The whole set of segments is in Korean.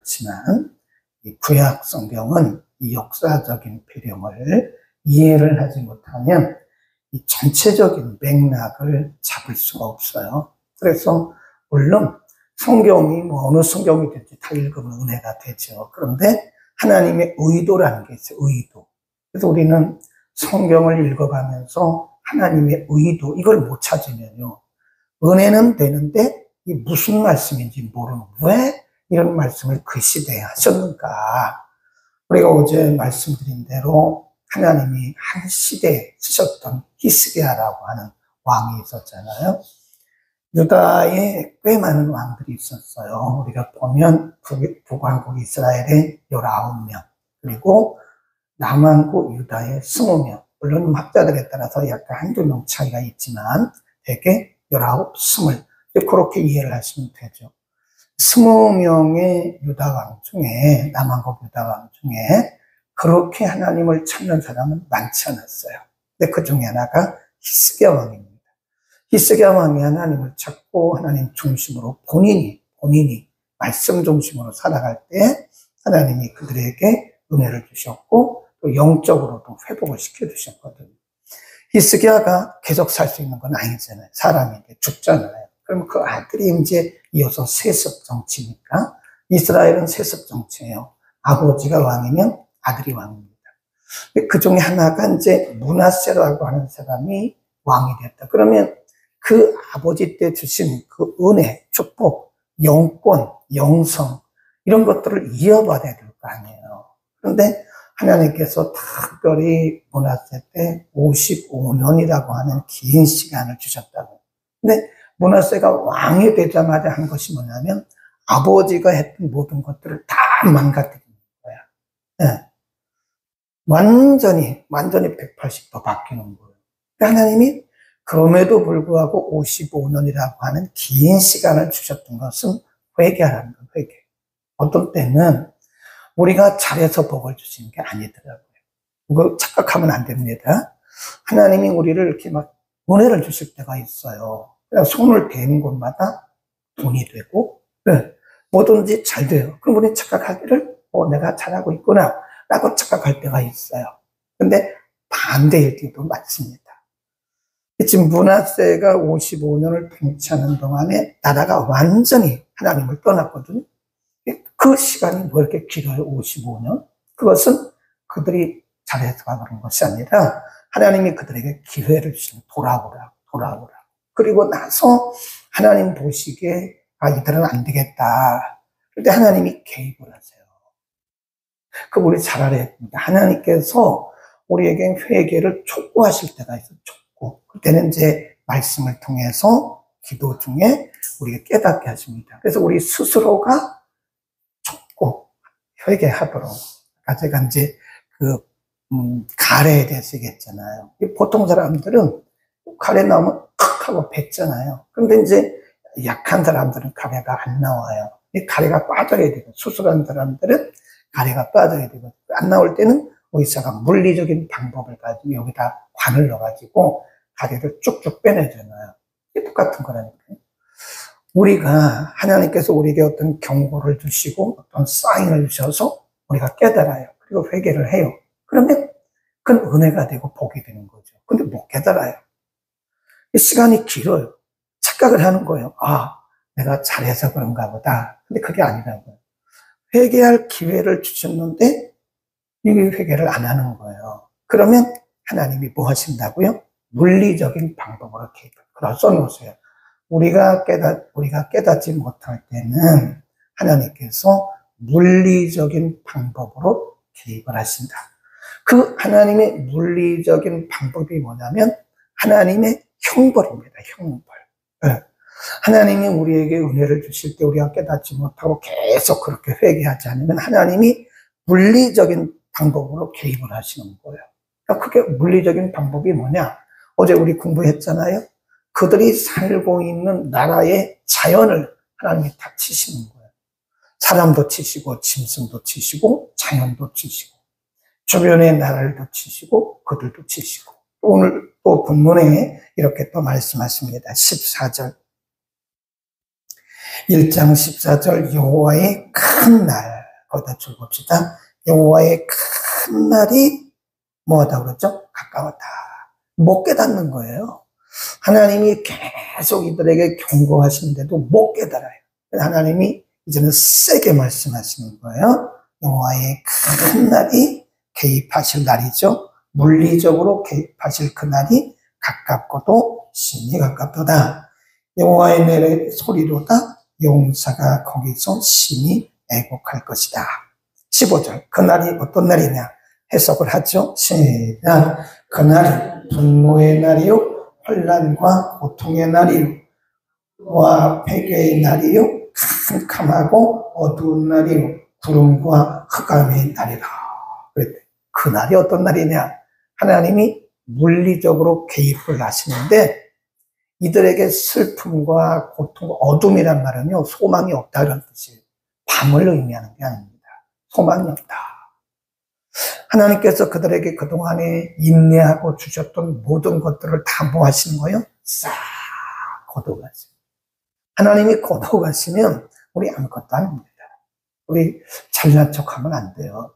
그렇지만 이 구약 성경은 이 역사적인 배경을 이해를 하지 못하면 이 전체적인 맥락을 잡을 수가 없어요. 그래서 물론 성경이 어느 성경이든지 다 읽으면 은혜가 되죠. 그런데 하나님의 의도라는 게 있어요. 의도. 그래서 우리는 성경을 읽어가면서 하나님의 의도, 이걸 못 찾으면요, 은혜는 되는데 이 무슨 말씀인지 모르는, 왜 이런 말씀을 그 시대에 하셨는가. 우리가 어제 말씀드린 대로 하나님이 한 시대에 쓰셨던 히스기야라고 하는 왕이 있었잖아요. 유다에 꽤 많은 왕들이 있었어요. 우리가 보면 북왕국 이스라엘에 19명, 그리고 남왕국 유다에 20명. 물론 학자들에 따라서 약간 한두 명 차이가 있지만 대개 19, 20. 그렇게 이해를 하시면 되죠. 20명의 유다왕 중에, 남왕국 유다왕 중에 그렇게 하나님을 찾는 사람은 많지 않았어요. 근데 그 중에 하나가 히스기야 왕입니다. 히스기야 왕이 하나님을 찾고 하나님 중심으로 본인이 말씀 중심으로 살아갈 때 하나님이 그들에게 은혜를 주셨고 또 영적으로도 회복을 시켜주셨거든요. 히스기야가 계속 살 수 있는 건 아니잖아요. 사람이 죽잖아요. 그럼 그 아들이 이제 이어서 세습 정치니까, 이스라엘은 세습 정치예요. 아버지가 왕이면 아들이 왕입니다. 그 중에 하나가 이제 므낫세라고 하는 사람이 왕이 됐다. 그러면 그 아버지 때 주신 그 은혜, 축복, 영권, 영성, 이런 것들을 이어받아야 될 거 아니에요. 그런데 하나님께서 특별히 므낫세 때 55년이라고 하는 긴 시간을 주셨다고. 근데 므낫세가 왕이 되자마자 한 것이 뭐냐면 아버지가 했던 모든 것들을 다 망가뜨리는 거야. 네. 완전히 180도 바뀌는 거예요. 하나님이 그럼에도 불구하고 55년이라고 하는 긴 시간을 주셨던 것은 회개하라는 거예요. 회개. 어떤 때는 우리가 잘해서 복을 주시는 게 아니더라고요. 그거 착각하면 안 됩니다. 하나님이 우리를 이렇게 막 은혜를 주실 때가 있어요. 그냥 손을 대는 곳마다 돈이 되고, 네, 뭐든지 잘 돼요. 그럼 우리 착각하기를, 내가 잘하고 있구나 라고 착각할 때가 있어요. 근데 반대일 때도 많습니다. 지금 므낫세가 55년을 통치하는 동안에 나라가 완전히 하나님을 떠났거든요. 그 시간이 왜 이렇게 길어요? 55년? 그것은 그들이 잘해서 그런 것이 아니라 하나님이 그들에게 기회를 주시는, 돌아오라. 그리고 나서 하나님 보시기에 이들은 안 되겠다. 그런데 하나님이 개입을 하세요. 그 우리 잘 알아야 됩니다. 하나님께서 우리에게 회개를 촉구하실 때가 있어요. 촉구. 그때는 이제 말씀을 통해서 기도 중에 우리가 깨닫게 하십니다. 그래서 우리 스스로가 촉구, 회개하도록. 제가 이제 가래에 대해서 얘기했잖아요. 보통 사람들은 가래 나오면 탁 하고 뱉잖아요. 그런데 이제 약한 사람들은 가래가 안 나와요. 이 가래가 빠져야 되고, 수술한 사람들은 가래가 빠져야 되고, 안 나올 때는 의사가 물리적인 방법을 가지고 여기다 관을 넣어가지고 가래를 쭉쭉 빼내잖아요. 이게 똑같은 거라니까요. 우리가, 하나님께서 우리에게 어떤 경고를 주시고 어떤 사인을 주셔서 우리가 깨달아요. 그리고 회개를 해요. 그러면 그건 은혜가 되고 복이 되는 거죠. 근데 못 깨달아요. 시간이 길어요. 착각을 하는 거예요. 내가 잘해서 그런가 보다. 근데 그게 아니라고요. 회개할 기회를 주셨는데 이게 회개를 안 하는 거예요. 그러면 하나님이 뭐 하신다고요? 물리적인 방법으로 개입을 써놓으세요. 우리가 깨닫지 못할 때는 하나님께서 물리적인 방법으로 개입을 하신다. 그 하나님의 물리적인 방법이 뭐냐면 하나님의 형벌입니다. 형벌. 네. 하나님이 우리에게 은혜를 주실 때 우리가 깨닫지 못하고 계속 그렇게 회개하지 않으면 하나님이 물리적인 방법으로 개입을 하시는 거예요. 그러니까 그게 물리적인 방법이 뭐냐? 어제 우리 공부했잖아요. 그들이 살고 있는 나라의 자연을 하나님이 다 치시는 거예요. 사람도 치시고 짐승도 치시고 자연도 치시고 주변의 나라를 치시고 그들도 치시고, 오늘 또 본문에 이렇게 또 말씀하십니다. 14절 1장 14절 여호와의 큰 날, 거기다 줄봅시다. 여호와의 큰 날이 뭐하다 그러죠? 가까웠다. 못 깨닫는 거예요. 하나님이 계속 이들에게 경고하시는데도 못 깨달아요. 하나님이 이제는 세게 말씀하시는 거예요. 여호와의 큰 날이 개입하실 날이죠. 물리적으로 개입하실 그 날이 가깝고도 심히 가깝도다. 여호와의 날의 소리로다. 용사가 거기서 심히 애곡할 것이다. 15절. 그 날이 어떤 날이냐 해석을 하죠. 시작. 그 날은 분노의 날이요 환난과 고통의 날이요 와 폐괴의 날이요 캄캄하고 어두운 날이요 구름과 흑암의 날이라. 그랬대. 그 날이 어떤 날이냐? 하나님이 물리적으로 개입을 하시는데 이들에게 슬픔과 고통, 어둠이란 말은요 소망이 없다는 뜻이에요. 밤을 의미하는 게 아닙니다. 소망이 없다. 하나님께서 그들에게 그동안에 인내하고 주셨던 모든 것들을 다 뭐 하시는 거예요? 싹 걷어가세요. 하나님이 걷어가시면 우리 아무것도 아닙니다. 우리 잘난 척하면 안 돼요.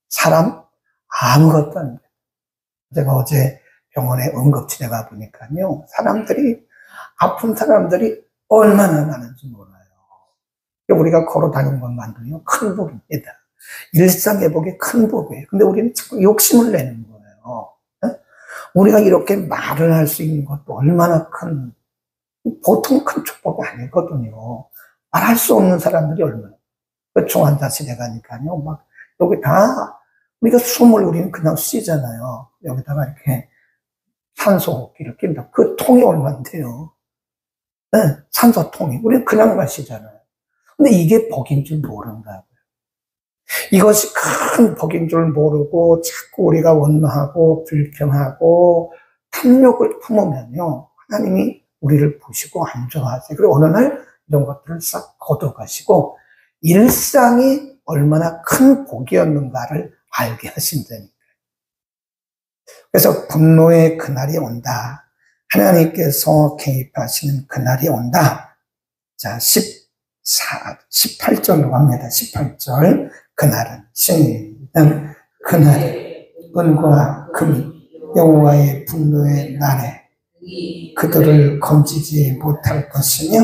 사람 아무것도 아닙니다. 제가 어제 병원에 응급실에 가보니까요 사람들이 아픈 사람들이 얼마나 많은지 몰라요. 우리가 걸어 다니는 것만도요 큰 복입니다. 일상회복이 큰 복이에요. 근데 우리는 자꾸 욕심을 내는 거예요. 우리가 이렇게 말을 할 수 있는 것도 얼마나 큰 보통 큰 축복이 아니거든요. 말할 수 없는 사람들이 얼마나. 중환자실에 가니까요. 막, 여기 다, 우리가 숨을 우리는 그냥 쉬잖아요. 여기다가 이렇게 산소호흡기를 낀다. 그 통이 얼마인데요. 네, 산소통이. 우리는 그냥 마시잖아요. 근데 이게 복인 줄 모른다고요. 이것이 큰 복인 줄 모르고 자꾸 우리가 원망하고 불평하고 탐욕을 품으면요. 하나님이 우리를 보시고 안 좋아하세요. 그리고 어느 날 이런 것들을 싹 걷어가시고 일상이 얼마나 큰 복이었는가를 알게 하신다니까요. 그래서 분노의 그날이 온다. 하나님께서 개입하시는 그날이 온다. 자, 18절로 갑니다. 18절. 그날은 시작. 그날은 은과 금이 여호와의 분노의 날에 그들을 건지지 못할 것이며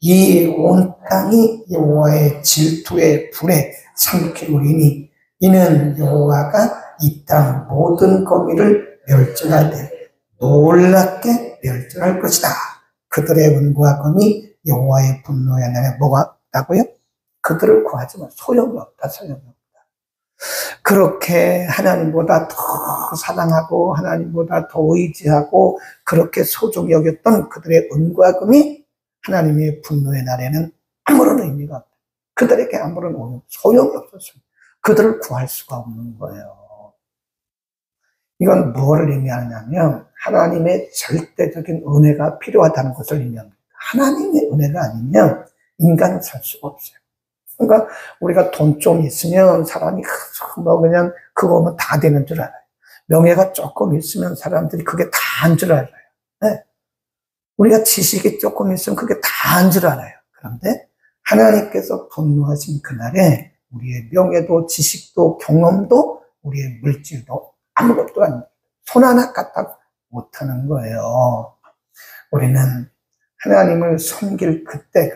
이 온 땅이 여호와의 질투의 불에 삼키우리니 이는 여호와가 이 땅 모든 거기를 멸절하되 놀랍게 멸절할 것이다. 그들의 은과 금이 여호와의 분노의 날에 뭐가 없다고요? 그들을 구하지만 소용이 없다. 소용이 없다. 그렇게 하나님보다 더 사랑하고 하나님보다 더 의지하고 그렇게 소중히 여겼던 그들의 은과 금이 하나님의 분노의 날에는 아무런 의미가 없다. 그들에게 아무런 소용이 없었습니다. 그들을 구할 수가 없는 거예요. 이건 무엇을 의미하냐면 하나님의 절대적인 은혜가 필요하다는 것을 의미합니다. 하나님의 은혜가 아니면 인간은 살 수가 없어요. 그러니까 우리가 돈 좀 있으면 사람이 뭐 그냥 그거면 다 되는 줄 알아요. 명예가 조금 있으면 사람들이 그게 다 한 줄 알아요. 네. 우리가 지식이 조금 있으면 그게 다 한 줄 알아요. 그런데 하나님께서 분노하신 그날에 우리의 명예도 지식도 경험도 우리의 물질도 아무것도 아닙니다. 손 하나 갖다 못하는 거예요. 우리는 하나님을 섬길 그때가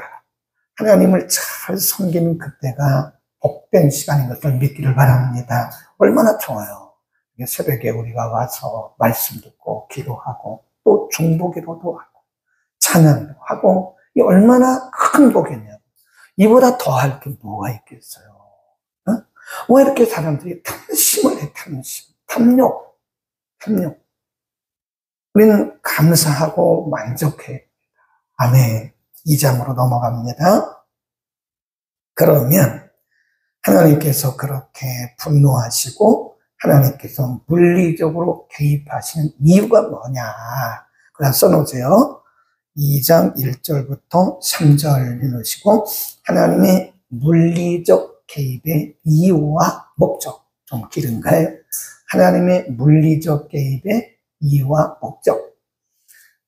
하나님을 잘 섬기는 그때가 복된 시간인 것을 믿기를 바랍니다. 얼마나 좋아요. 새벽에 우리가 와서 말씀 듣고 기도하고 또 중보기도도 하고 찬양도 하고 이 얼마나 큰 복이냐고. 이보다 더 할 게 뭐가 있겠어요. 왜 이렇게 사람들이 탐심을 해. 탐욕. 우리는 감사하고 만족해. 아멘. 2장으로 넘어갑니다. 그러면 하나님께서 그렇게 분노하시고 하나님께서 물리적으로 개입하시는 이유가 뭐냐. 그냥 써놓으세요. 2장 1절부터 3절 해놓으시고 하나님의 물리적 개입의 이유와 목적. 좀 길은가요? 하나님의 물리적 개입의 이유와 목적.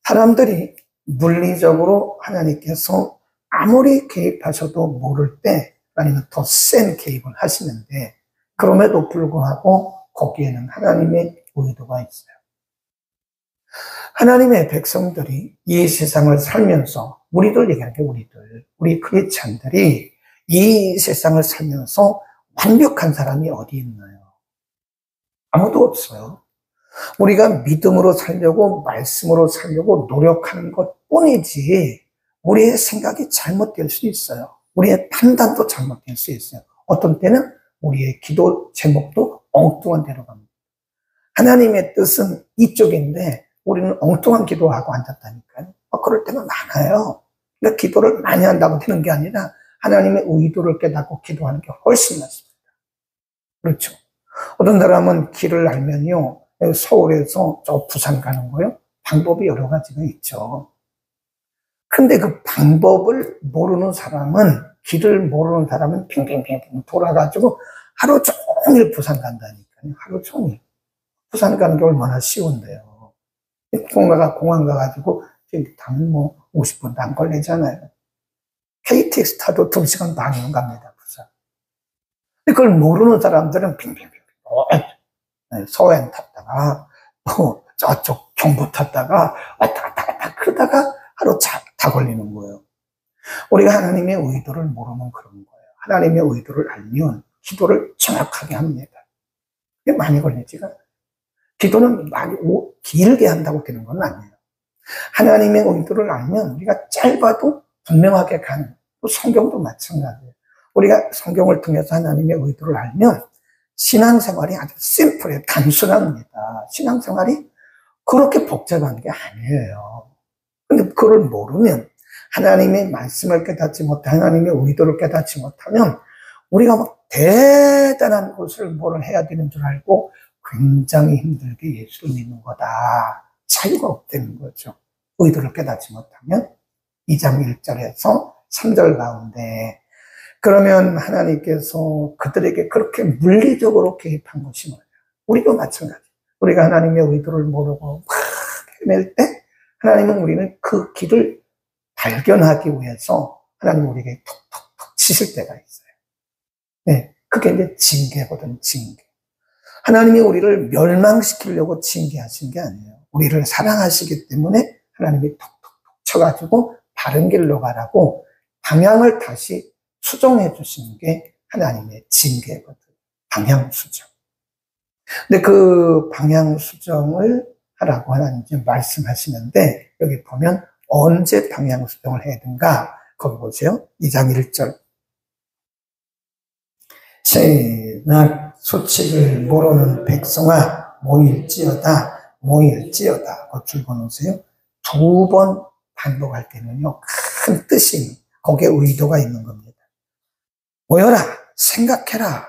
사람들이 물리적으로 하나님께서 아무리 개입하셔도 모를 때 아니면 더 센 개입을 하시는데, 그럼에도 불구하고 거기에는 하나님의 의도가 있어요. 하나님의 백성들이 이 세상을 살면서, 우리들 얘기하는 게 우리 크리스찬들이 이 세상을 살면서 완벽한 사람이 어디 있나요? 아무도 없어요. 우리가 믿음으로 살려고, 말씀으로 살려고 노력하는 것 뿐이지, 우리의 생각이 잘못될 수 있어요. 우리의 판단도 잘못될 수 있어요. 어떤 때는 우리의 기도 제목도 엉뚱한 데로 갑니다. 하나님의 뜻은 이쪽인데 우리는 엉뚱한 기도하고 앉았다니까요. 그럴 때가 많아요. 그러니까 기도를 많이 한다고 되는 게 아니라 하나님의 의도를 깨닫고 기도하는 게 훨씬 낫습니다. 그렇죠. 어떤 사람은 길을 알면요, 서울에서 저 부산 가는 거요, 방법이 여러 가지가 있죠. 근데 그 방법을 모르는 사람은, 길을 모르는 사람은 빙빙빙 돌아가지고 하루 종일 부산 간다니까요. 하루 종일. 부산 가는 게 얼마나 쉬운데요. 공항 가가지고 비행기 타면 뭐 50분도 안 걸리잖아요. KTX 타도 2시간 반이면 갑니다, 부산. 그걸 모르는 사람들은 빙빙빙 서해안 탔다가 저쪽 경부 탔다가 왔다 갔다 그러다가 하루 다 걸리는 거예요. 우리가 하나님의 의도를 모르면 그런 거예요. 하나님의 의도를 알면 기도를 정확하게 합니다. 그게 많이 걸리지가 않아요. 기도는 많이 길게 한다고 되는 건 아니에요. 하나님의 의도를 알면 우리가 짧아도 분명하게 가는, 또 성경도 마찬가지예요. 우리가 성경을 통해서 하나님의 의도를 알면 신앙생활이 아주 심플해요. 단순합니다. 신앙생활이 그렇게 복잡한 게 아니에요. 근데 그걸 모르면, 하나님의 말씀을 깨닫지 못하면, 하나님의 의도를 깨닫지 못하면 우리가 막 대단한 것을 뭘 해야 되는 줄 알고 굉장히 힘들게 예수를 믿는 거다. 자유가 없다는 거죠. 의도를 깨닫지 못하면. 2장 1절에서 3절 가운데, 그러면 하나님께서 그들에게 그렇게 물리적으로 개입한 것이 뭐냐? 우리도 마찬가지. 우리가 하나님의 의도를 모르고 막 헤맬 때 하나님은 우리는 그 길을 발견하기 위해서 하나님 우리에게 톡톡톡 치실 때가 있어요. 네, 그게 이제 징계거든, 징계. 하나님이 우리를 멸망시키려고 징계하신 게 아니에요. 우리를 사랑하시기 때문에 하나님이 톡톡톡 쳐가지고 바른 길로 가라고 방향을 다시 수정해 주시는 게 하나님의 징계거든. 방향 수정. 근데 그 방향 수정을 하라고 하나님 지금 말씀하시는데, 여기 보면 언제 방향 수정을 해야 되는가? 거기 보세요. 2장 1절. 새날 소책을 모르는 백성아 모일지어다, 모일지어다. 그 줄 보세요. 2번 반복할 때는요, 큰 뜻이, 거기에 의도가 있는 겁니다. 모여라, 생각해라.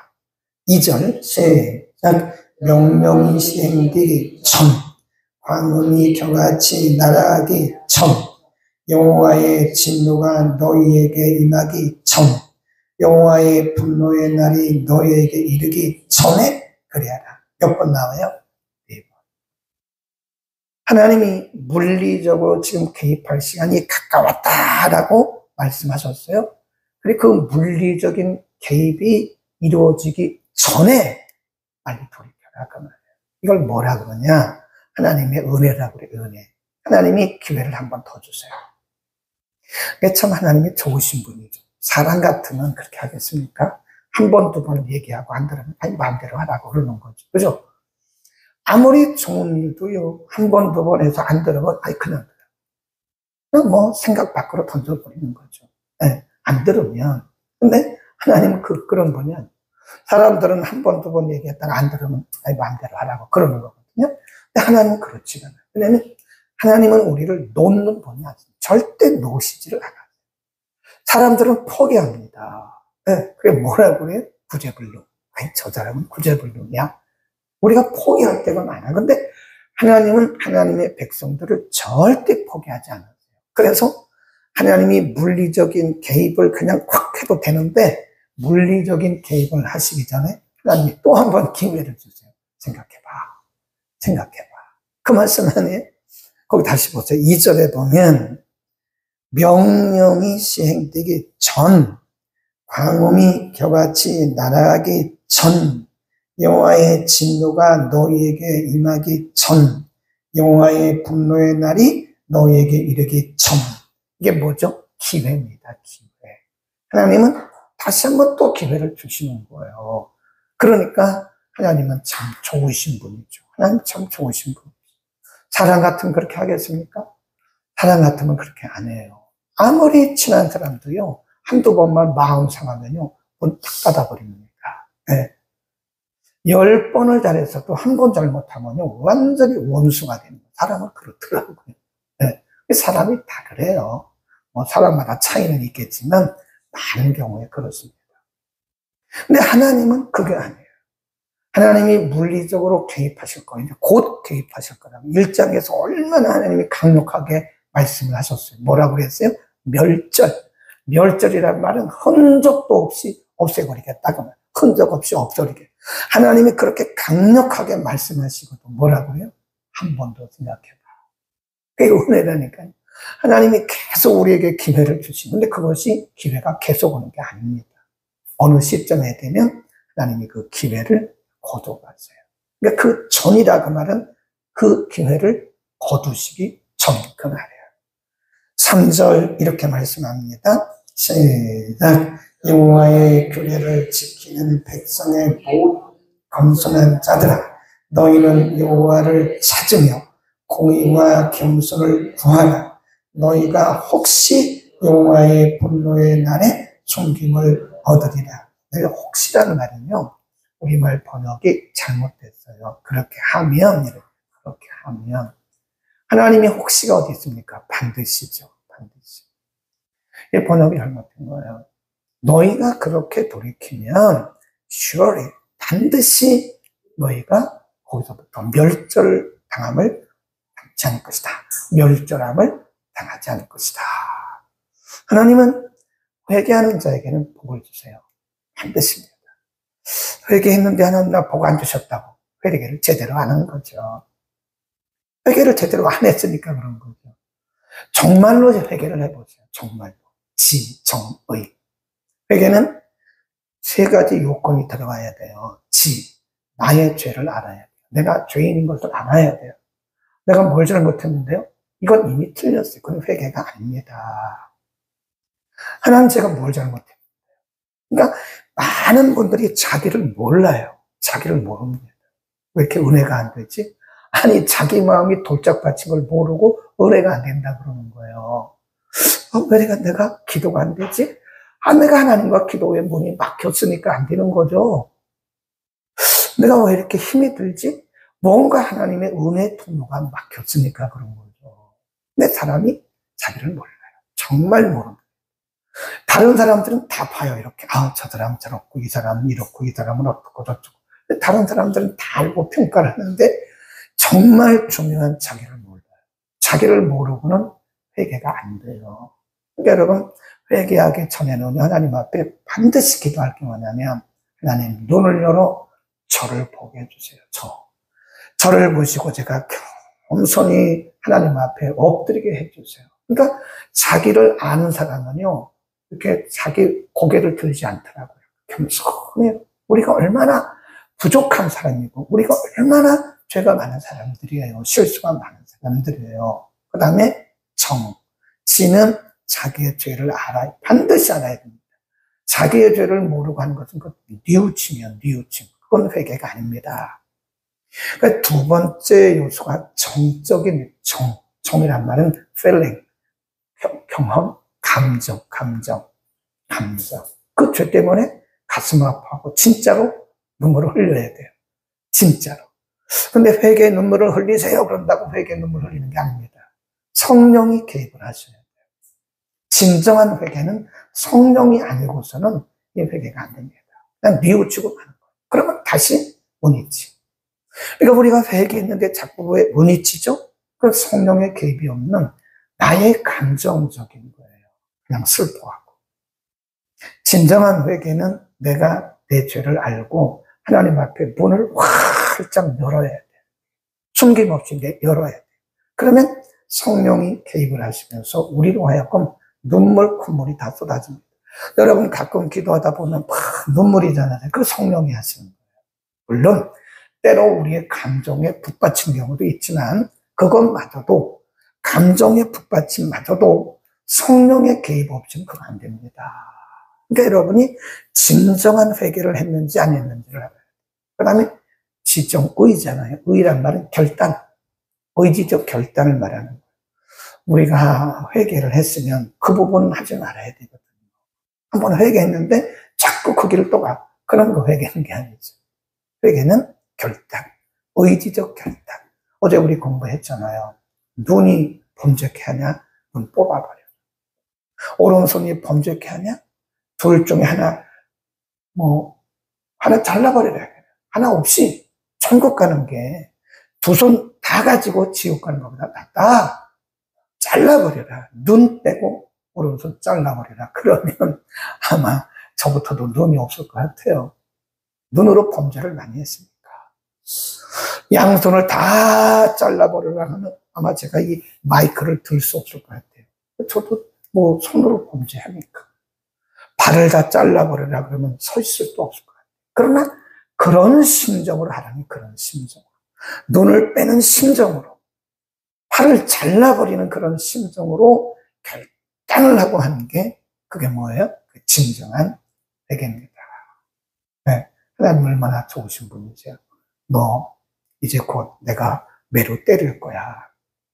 2절, 시작. 명령이 시행되기 전, 광음이 겨같이 날아가기 전, 여호와의 진노가 너희에게 임하기 전, 여호와의 분노의 날이 너희에게 이르기 전에 그리하라. 몇 번 나와요? 4번. 하나님이 물리적으로 지금 개입할 시간이 가까웠다라고 말씀하셨어요. 그리고 그 물리적인 개입이 이루어지기 전에 빨리 돌이켜라 그 말이에요. 이걸 뭐라 그러냐? 하나님의 은혜라고 그래요. 은혜. 하나님이 기회를 한 번 더 주세요. 그게 참 하나님이 좋으신 분이죠. 사람 같으면 그렇게 하겠습니까? 한 번, 2번 얘기하고 안 들으면 아니 마음대로 하라고 그러는 거죠. 그죠? 아무리 좋은 일도요, 한 번, 2번 해서 안 들으면 아니 그냥 뭐 생각 밖으로 던져버리는 거죠. 네, 안 들으면. 근데 하나님은 그런 분이 아니에요. 사람들은 한 번, 2번 얘기했다가 안 들으면 아니 마음대로 하라고 그러는 거거든요. 근데 하나님은 그렇지가 않아요. 왜냐하면 하나님은 우리를 놓는 분이 아니에요. 절대 놓으시지를 않아요. 사람들은 포기합니다. 네, 그게 뭐라고 그래요? 구제불능. 아니 저 사람은 구제불능이야. 우리가 포기할 때가 많아. 근데 하나님은 하나님의 백성들을 절대 포기하지 않았어요. 그래서 하나님이 물리적인 개입을 그냥 콱 해도 되는데, 물리적인 개입을 하시기 전에 하나님이 또 한 번 기회를 주세요. 생각해봐. 생각해봐. 그 말씀 아니에요? 거기 다시 보세요. 2절에 보면 명령이 시행되기 전, 광음이 겨같이 날아가기 전, 여호와의 진노가 너희에게 임하기 전, 여호와의 분노의 날이 너희에게 이르기 전. 이게 뭐죠? 기회입니다. 기회. 하나님은 다시 한번 또 기회를 주시는 거예요. 그러니까 하나님은 참 좋으신 분이죠. 하나님 참 좋으신 분이죠. 사람 같으면 그렇게 하겠습니까? 사람 같으면 그렇게 안 해요. 아무리 친한 사람도요, 한두 번만 마음 상하면요, 문 탁 닫아버립니다. 네. 10번을 잘했어도 한 번 잘못하면요, 완전히 원수가 됩니다. 사람은 그렇더라고요. 네. 사람이 다 그래요. 뭐 사람마다 차이는 있겠지만, 많은 경우에 그렇습니다. 근데 하나님은 그게 아니에요. 하나님이 물리적으로 개입하실 거예요. 곧 개입하실 거라고. 1장에서 얼마나 하나님이 강력하게 말씀을 하셨어요. 뭐라고 그랬어요? 멸절. 멸절이란 말은 흔적도 없이 없애버리겠다. 흔적 없이 없애버리게. 하나님이 그렇게 강력하게 말씀하시고도 뭐라고 해요? 한 번 더 생각해봐. 그게 은혜라니까요. 하나님이 계속 우리에게 기회를 주시는데 그것이 기회가 계속 오는 게 아닙니다. 어느 시점에 되면 하나님이 그 기회를 거둬가세요. 그러니까 그 전이라 그 말은 그 기회를 거두시기 전 그 말이에요. 3절 이렇게 말씀합니다. 시작. 여호와의 규례를 지키는 백성의 겸손한 자들아, 너희는 여호와를 찾으며 공의와 겸손을 구하라. 너희가 혹시 여호와의 분노의 날에 숨김을 얻으리라. 너희가 혹시라는 말은요, 우리말 번역이 잘못됐어요. 그렇게 하면 하나님이 혹시가 어디 있습니까? 반드시죠. 반드시. 이 번역이 잘못된 거예요. 너희가 그렇게 돌이키면 surely 반드시 너희가 거기서부터 멸절당함을 당하지 않을 것이다. 멸절함을 당하지 않을 것이다. 하나님은 회개하는 자에게는 복을 주세요. 반드시입니다. 회개했는데 하나님 나 복 안 주셨다고 회개를 제대로 안 한 거죠. 회개를 제대로 안 했으니까 그런 거죠. 정말로 회개를 해보세요. 정말로. 지, 정, 의. 회개는 세 가지 요건이 들어가야 돼요. 지, 나의 죄를 알아야 돼요. 내가 죄인인 것을 알아야 돼요. 내가 뭘 잘못했는데요? 이건 이미 틀렸어요. 그건 회개가 아닙니다. 하나님 제가 뭘 잘못했어요? 그러니까 많은 분들이 자기를 몰라요. 자기를 모릅니다. 왜 이렇게 은혜가 안 되지? 아니 자기 마음이 돌짝밭인 걸 모르고 은혜가 안 된다 그러는 거예요. 왜 내가 기도가 안 되지? 내가 하나님과 기도의 문이 막혔으니까 안 되는 거죠. 내가 왜 이렇게 힘이 들지? 뭔가 하나님의 은혜 통로가 막혔으니까 그런 거죠. 근데 사람이 자기를 몰라요. 정말 모릅니다. 다른 사람들은 다 봐요. 이렇게 저 사람은 저렇고 이 사람은 이렇고 이 사람은 어떻고 저렇고. 다른 사람들은 다 알고 평가를 하는데 정말 중요한 자기를 몰라요. 자기를 모르고는 회개가 안 돼요. 그러니까 여러분 회개하기 전에는 하나님 앞에 반드시 기도할 게 뭐냐면 하나님 눈을 열어 저를 보게 해주세요. 저를 보시고 제가 겸손히 하나님 앞에 엎드리게 해주세요. 그러니까 자기를 아는 사람은요 이렇게 자기 고개를 들지 않더라고요. 겸손해요. 우리가 얼마나 부족한 사람이고 우리가 얼마나 죄가 많은 사람들이에요. 실수가 많은 사람들이에요. 그 다음에 지는 자기의 죄를 반드시 알아야 됩니다. 자기의 죄를 모르고 하는 것은 뉘우침이에요. 그건 회개가 아닙니다. 그러니까 두 번째 요소가 정적인 정이란 말은 feeling, 경험, 감정. 그 죄 때문에 가슴 아파하고 진짜로 눈물을 흘려야 돼요. 진짜로. 근데 회개의 눈물을 흘리세요. 그런다고 회개의 눈물을 흘리는 게 아닙니다. 성령이 개입을 하셔야 돼요. 진정한 회개는 성령이 아니고서는 이 회개가 안 됩니다. 그냥 뉘우치고 가는 거예요. 그러면 다시 문이치. 그러니까 우리가 회개했는데 자꾸 왜 문이치죠? 그 성령의 개입이 없는 나의 감정적인 거예요. 그냥 슬퍼하고. 진정한 회개는 내가 내 죄를 알고 하나님 앞에 문을 활짝 열어야 돼요. 숨김없이 열어야 돼요. 그러면 성령이 개입을 하시면서 우리로 하여금 눈물, 콧물이 다 쏟아집니다. 여러분 가끔 기도하다 보면 막 눈물이 나잖아요. 그 성령이 하시는 거예요. 물론 때로 우리의 감정에 북받친 경우도 있지만 그것마저도 감정의 북받침마저도 성령의 개입 없이는 그거 안 됩니다. 그러니까 여러분이 진정한 회개를 했는지 안 했는지를 알아요. 그 다음에 지정의잖아요. 의란 말은 결단, 의지적 결단을 말하는 거예요. 우리가 회개를 했으면 그 부분은 하지 말아야 되거든요. 한번 회개했는데 자꾸 그 길을 또 가. 그런 거 회개하는 게 아니죠. 회개는 결단, 의지적 결단. 어제 우리 공부했잖아요. 눈이 범죄케 하냐? 눈 뽑아버려. 오른손이 범죄케 하냐? 둘 중에 하나, 하나 잘라버리라. 하나 없이 천국 가는 게 두 손 다 가지고 지옥 가는 것보다 낫다. 잘라버려라. 눈 빼고 오른손 잘라버려라. 그러면 아마 저부터도 눈이 없을 것 같아요. 눈으로 범죄를 많이 했으니까. 양손을 다 잘라버리라 하면 아마 제가 이 마이크를 들 수 없을 것 같아요. 저도 손으로 범죄하니까. 발을 다 잘라버리라 그러면 서 있을 수도 없을 것 같아요. 그러나 그런 심정으로 하라니, 그런 심정으로. 눈을 빼는 심정으로. 팔을 잘라버리는 그런 심정으로 결단을 하고 하는 게 그게 뭐예요? 진정한 회개입니다. 네, 하나님 얼마나 좋으신 분이세요. 너 이제 곧 내가 매로 때릴 거야.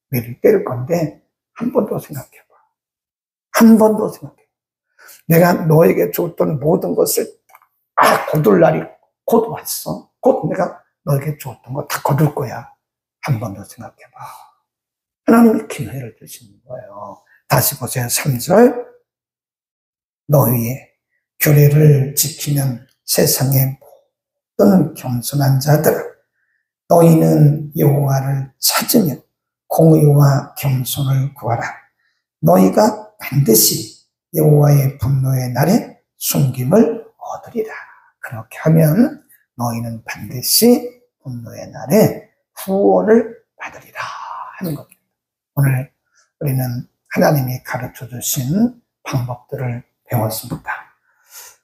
매를 때릴 건데 한 번 더 생각해봐. 한 번 더 생각해봐. 내가 너에게 줬던 모든 것을 거둘 날이 곧 왔어. 곧 내가 너에게 줬던 거 다 거둘 거야. 한 번 더 생각해봐. 하나님이 기회를 주시는 거예요. 다시 보세요. 3절. 너희의 규례를 지키는 세상의 모든 겸손한 자들, 너희는 여호와를 찾으며 공의와 겸손을 구하라. 너희가 반드시 여호와의 분노의 날에 숨김을 얻으리라. 그렇게 하면 너희는 반드시 분노의 날에 구원을 받으리라 하는 겁니다. 오늘 우리는 하나님이 가르쳐 주신 방법들을 배웠습니다.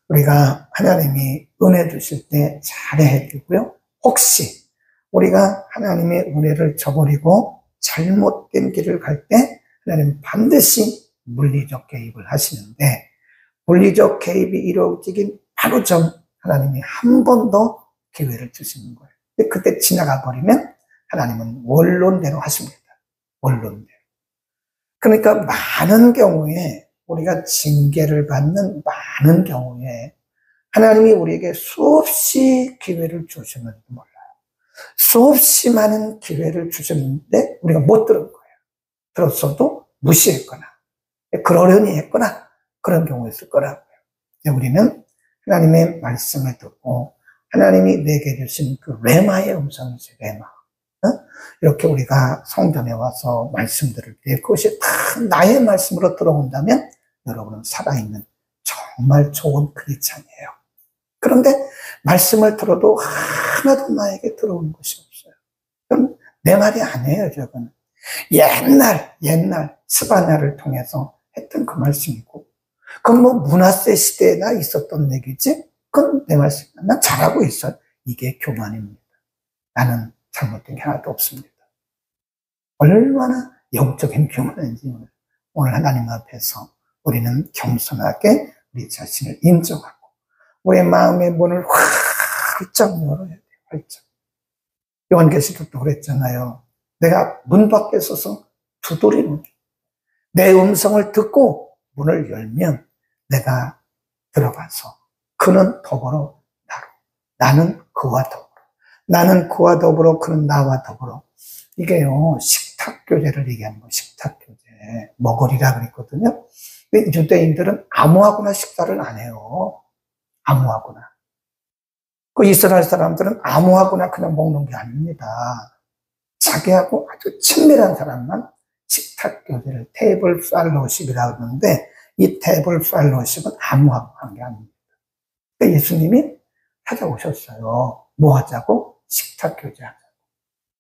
우리가 하나님이 은혜 주실 때 잘해야 되고요. 혹시 우리가 하나님의 은혜를 저버리고 잘못된 길을 갈 때 하나님은 반드시 물리적 개입을 하시는데, 물리적 개입이 이루어지긴 바로 전 하나님이 한 번 더 기회를 주시는 거예요. 근데 그때 지나가 버리면 하나님은 원론대로 하십니다. 원론대로. 그러니까 많은 경우에 우리가 징계를 받는 많은 경우에 하나님이 우리에게 수없이 기회를 주셨는지도 몰라요. 수없이 많은 기회를 주셨는데 우리가 못 들은 거예요. 들었어도 무시했거나 그러려니 했거나 그런 경우가 있을 거라고요. 우리는 하나님의 말씀을 듣고 하나님이 내게 주신 그 레마의 음성이죠. 레마. 이렇게 우리가 성전에 와서 말씀 들을 때 그것이 다 나의 말씀으로 들어온다면 여러분은 살아있는 정말 좋은 크리스찬이에요. 그런데 말씀을 들어도 하나도 나에게 들어오는 것이 없어요. 그럼 내 말이 아니에요. 저거는 옛날 스바냐를 통해서 했던 그 말씀이고, 그건 문하세 시대에나 있었던 얘기지, 그건 내 말씀이야. 난 잘하고 있어. 이게 교만입니다. 나는 잘못된 게 하나도 없습니다. 얼마나 영적인 교만인지 오늘 하나님 앞에서 우리는 겸손하게 우리 자신을 인정하고 우리의 마음의 문을 활짝 열어야 돼요. 활짝. 요한계시록도 그랬잖아요. 내가 문 밖에 서서 두드리는, 내 음성을 듣고 문을 열면 내가 들어가서 그는 더불어 나로, 나는 그와 더불어, 나는 그와 더불어 그는 나와 더불어. 이게요, 식탁교제를 얘기하는 거예요. 식탁교제. 먹으리라 그랬거든요. 유대인들은 아무하고나 식사를 안 해요. 아무하고나. 그 이스라엘 사람들은 아무하고나 그냥 먹는 게 아닙니다. 자기하고 아주 친밀한 사람만 식탁교제를 테이블 펠로십이라고 하는데, 이 테이블 펠로십은 아무하고 한 게 아닙니다. 예수님이 찾아오셨어요. 뭐 하자고? 식탁교제 하자고.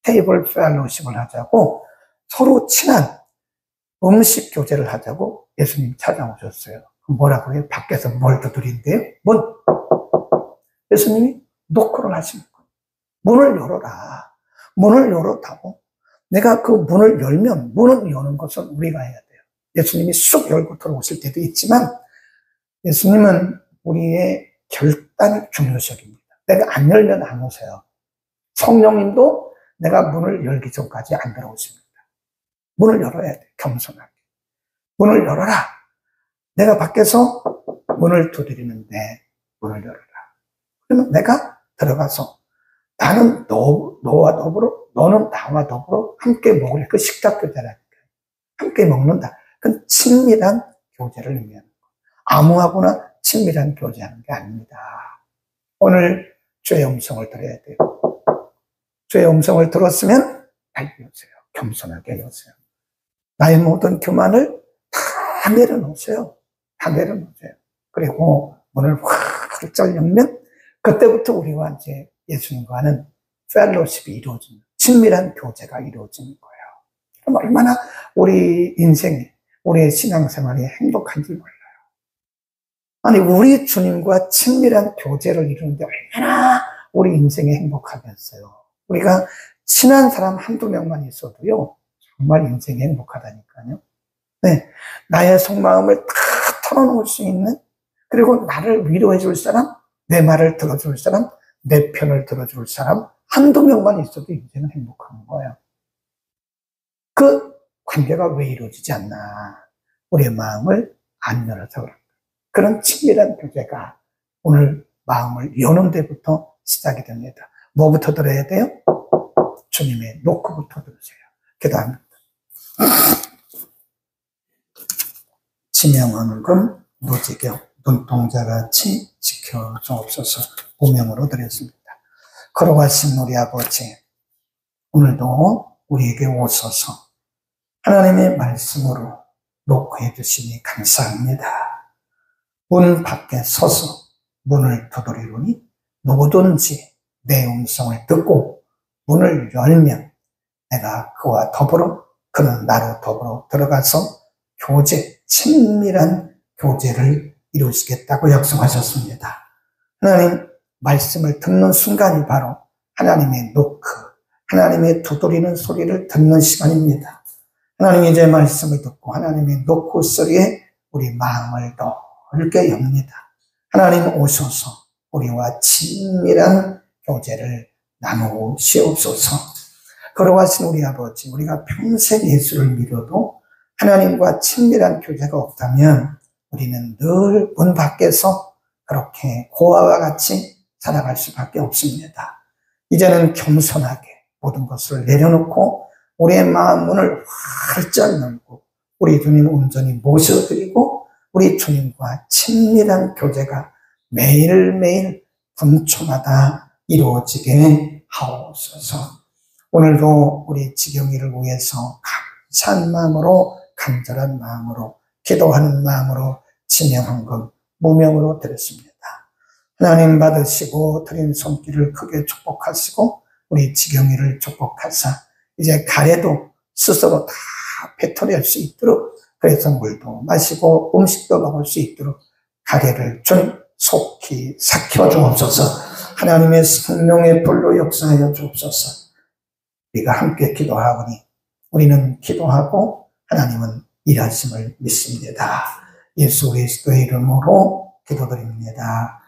테이블 펠로십을 하자고, 서로 친한 음식 교제를 하자고 예수님이 찾아오셨어요. 뭐라고 해요? 밖에서 뭘 두드린대요? 문. 예수님이 노크를 하시는 거예요. 문을 열어라. 문을 열었다고. 내가 그 문을 열면 문을 여는 것은 우리가 해야 돼요. 예수님이 쑥 열고 들어오실 때도 있지만 예수님은 우리의 결단이 중요시합니다. 내가 안 열면 안 오세요. 성령님도 내가 문을 열기 전까지 안 들어오십니다. 문을 열어야 돼. 겸손하게. 문을 열어라. 내가 밖에서 문을 두드리는데 문을 열어라. 그러면 내가 들어가서 나는 너와 더불어, 너는 나와 더불어 함께 먹을 그 식탁 교제라니까. 함께 먹는다. 그건 친밀한 교제를 의미하는 거. 아무하고나 친밀한 교제하는 게 아닙니다. 오늘 주의 음성을 들어야 돼요. 주의 음성을 들었으면 빨리 여세요. 겸손하게 여세요. 나의 모든 교만을 다 내려놓으세요. 다 내려놓으세요. 그리고 문을 활짝 열면 그때부터 우리와 이제 예수님과는 펠로십이 이루어집니다. 친밀한 교제가 이루어지는 거예요. 그럼 얼마나 우리 인생이, 우리의 신앙생활이 행복한지 몰라요. 아니, 우리 주님과 친밀한 교제를 이루는데 얼마나 우리 인생이 행복하겠어요. 우리가 친한 사람 한두 명만 있어도요, 정말 인생이 행복하다니까요. 네, 나의 속마음을 다 털어놓을 수 있는, 그리고 나를 위로해 줄 사람, 내 말을 들어줄 사람, 내 편을 들어줄 사람 한두 명만 있어도 인생은 행복한 거예요. 그 관계가 왜 이루어지지 않나? 우리의 마음을 안 열어서 그런 거예요. 그런 친밀한 교제가 오늘 마음을 여는 데부터 시작이 됩니다. 뭐부터 들어야 돼요? 주님의 노크부터 들으세요. 기도합니다. 지명하는금 노지경 눈동자같이 지켜주옵소서. 고명으로 드렸습니다. 걸어가신 우리 아버지, 오늘도 우리에게 오셔서 하나님의 말씀으로 노크해 주시니 감사합니다. 문 밖에 서서 문을 두드리노니 누구든지 내 음성을 듣고 문을 열면 내가 그와 더불어 그는 나로 더불어 들어가서 교제, 친밀한 교제를 이루시겠다고 약속하셨습니다. 하나님, 말씀을 듣는 순간이 바로 하나님의 노크, 하나님의 두드리는 소리를 듣는 시간입니다. 하나님, 이제 말씀을 듣고 하나님의 노크 소리에 우리 마음을 넓게 엽니다. 하나님 오셔서 우리와 친밀한 교제를 나누시옵소서. 걸어가신 우리 아버지, 우리가 평생 예수를 믿어도 하나님과 친밀한 교제가 없다면 우리는 늘 문 밖에서 그렇게 고아와 같이 살아갈 수밖에 없습니다. 이제는 겸손하게 모든 것을 내려놓고 우리의 마음 문을 활짝 열고 우리 주님 온전히 모셔드리고 우리 주님과 친밀한 교제가 매일매일 분초마다 이루어지게 하옵소서. 오늘도 우리 지경이를 위해서 감사한 마음으로, 간절한 마음으로, 기도하는 마음으로 지명한금 무명으로 드렸습니다. 하나님 받으시고 드린 손길을 크게 축복하시고 우리 지경이를 축복하사 이제 가래도 스스로 다 뱉어낼 수 있도록, 그래서 물도 마시고 음식도 먹을 수 있도록 가래를 주님 속히 삭혀 주옵소서. 하나님의 성령의 불로 역사하여 주옵소서. 우리가 함께 기도하오니 우리는 기도하고 하나님은 일하심을 믿습니다. 예수 그리스도의 이름으로 기도드립니다.